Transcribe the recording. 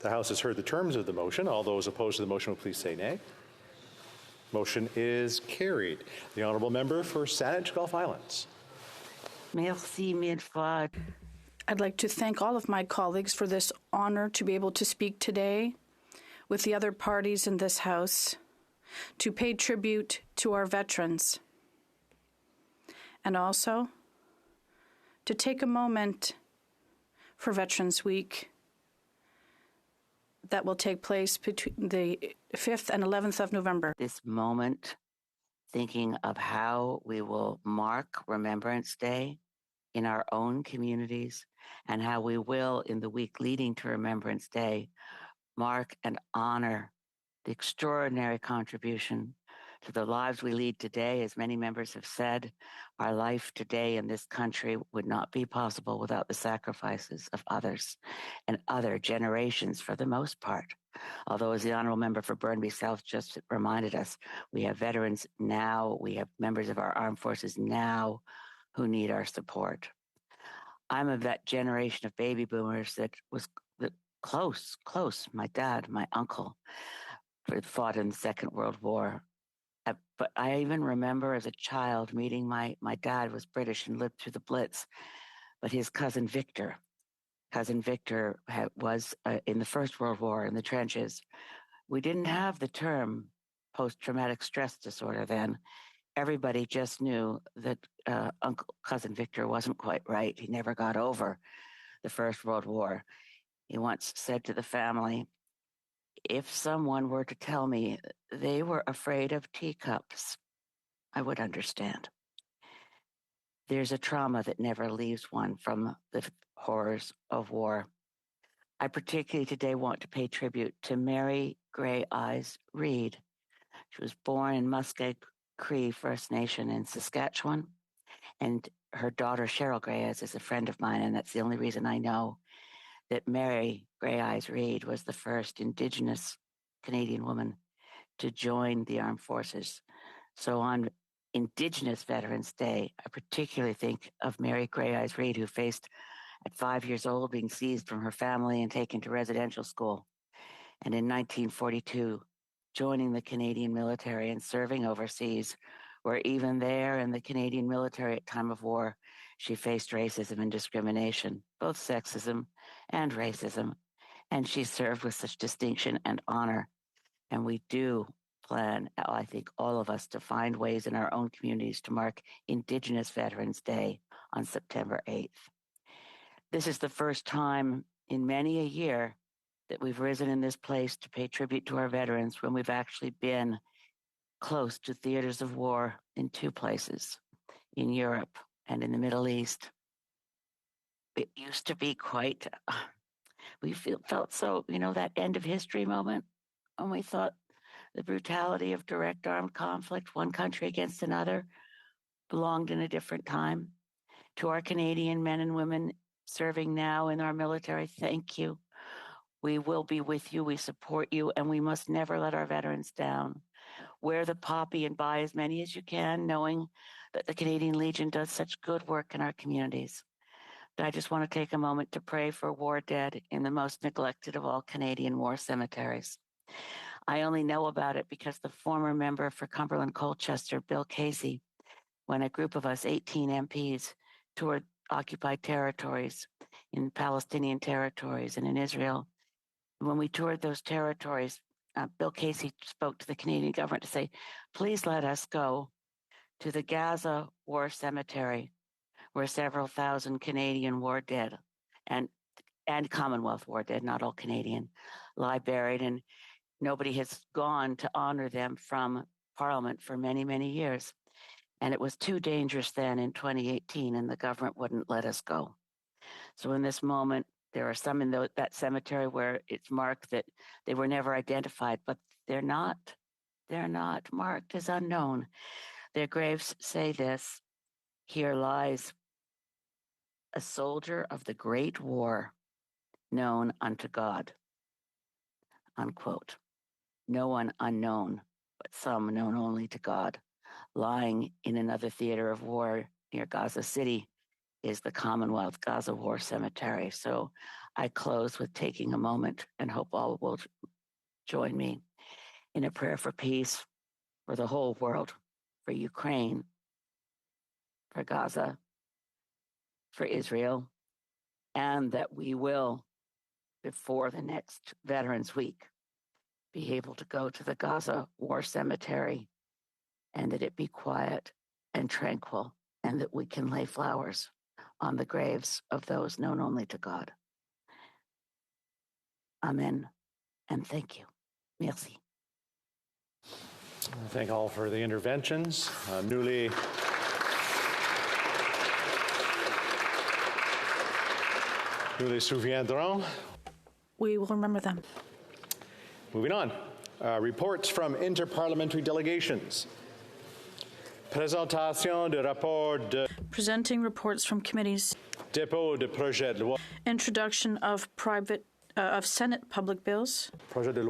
The House has heard the terms of the motion. All those opposed to the motion will please say nay. Motion is carried. The honourable member for Saanich Gulf Islands. Merci, mille fois. I'd like to thank all of my colleagues for this honor to be able to speak today with the other parties in this House to pay tribute to our veterans, and also to take a moment for Veterans Week that will take place between the 5th and 11th of November. This moment, thinking of how we will mark Remembrance Day in our own communities, and how we will, in the week leading to Remembrance Day, mark and honor the extraordinary contribution to the lives we lead today. As many members have said, our life today in this country would not be possible without the sacrifices of others and other generations for the most part. Although, as the Honourable Member for Burnaby South just reminded us, we have veterans now, we have members of our armed forces now who need our support. I'm of that generation of baby boomers that was close. My dad, my uncle, fought in the Second World War. But I even remember as a child meeting my dad was British and lived through the Blitz, but his cousin Victor was in the First World War in the trenches. We didn't have the term post-traumatic stress disorder then. Everybody just knew that cousin Victor wasn't quite right. He never got over the First World War. He once said to the family, if someone were to tell me they were afraid of teacups, I would understand. There's a trauma that never leaves one from the horrors of war. I particularly today want to pay tribute to Mary Grey Eyes Reed. She was born in Musqueam Cree First Nation in Saskatchewan, and her daughter Cheryl Grey Eyes is a friend of mine, and that's the only reason I know that Mary Grey Eyes Reed was the first Indigenous Canadian woman to join the armed forces. So on Indigenous Veterans Day, I particularly think of Mary Grey Eyes Reed, who faced at 5 years old being seized from her family and taken to residential school. And in 1942, joining the Canadian military and serving overseas, where even there in the Canadian military at time of war, she faced racism and discrimination, both sexism and racism. And she served with such distinction and honor. And we do plan, I think, all of us to find ways in our own communities to mark Indigenous Veterans Day on September 8th. This is the first time in many a year that we've risen in this place to pay tribute to our veterans when we've actually been close to theaters of war in two places, in Europe and in the Middle East. It used to be quite, we felt so, that end of history moment when we thought the brutality of direct armed conflict, one country against another, belonged in a different time. To our Canadian men and women serving now in our military, thank you. We will be with you, we support you, and we must never let our veterans down. Wear the poppy and buy as many as you can, knowing that the Canadian Legion does such good work in our communities. But I just want to take a moment to pray for war dead in the most neglected of all Canadian war cemeteries. I only know about it because the former member for Cumberland Colchester, Bill Casey, when a group of us, 18 MPs, toured occupied territories in Palestinian territories and in Israel. When we toured those territories, Bill Casey spoke to the Canadian government to say, please let us go to the Gaza War Cemetery, where several thousand Canadian war dead and Commonwealth war dead, not all Canadian, lie buried. And nobody has gone to honor them from Parliament for many, many years. And it was too dangerous then in 2018, and the government wouldn't let us go. So in this moment, there are some in that cemetery where it's marked that they were never identified, but they're not marked as unknown. Their graves say this: here lies a soldier of the Great War, known unto God, unquote. No one unknown, but some known only to God. Lying in another theater of war near Gaza City is the Commonwealth Gaza War Cemetery. So I close with taking a moment and hope all will join me in a prayer for peace, for the whole world, for Ukraine, for Gaza, for Israel, and that we will, before the next Veterans Week, be able to go to the Gaza War Cemetery, and that it be quiet and tranquil, and that we can lay flowers on the graves of those known only to God. Amen, and thank you. Merci. I thank all for the interventions. Nous les souviendrons. We will remember them. Moving on. Reports from interparliamentary delegations. Présentation de rapport de Presenting reports from committees. dépôt de projet de loi. Introduction of Senate public bills. Projet de loi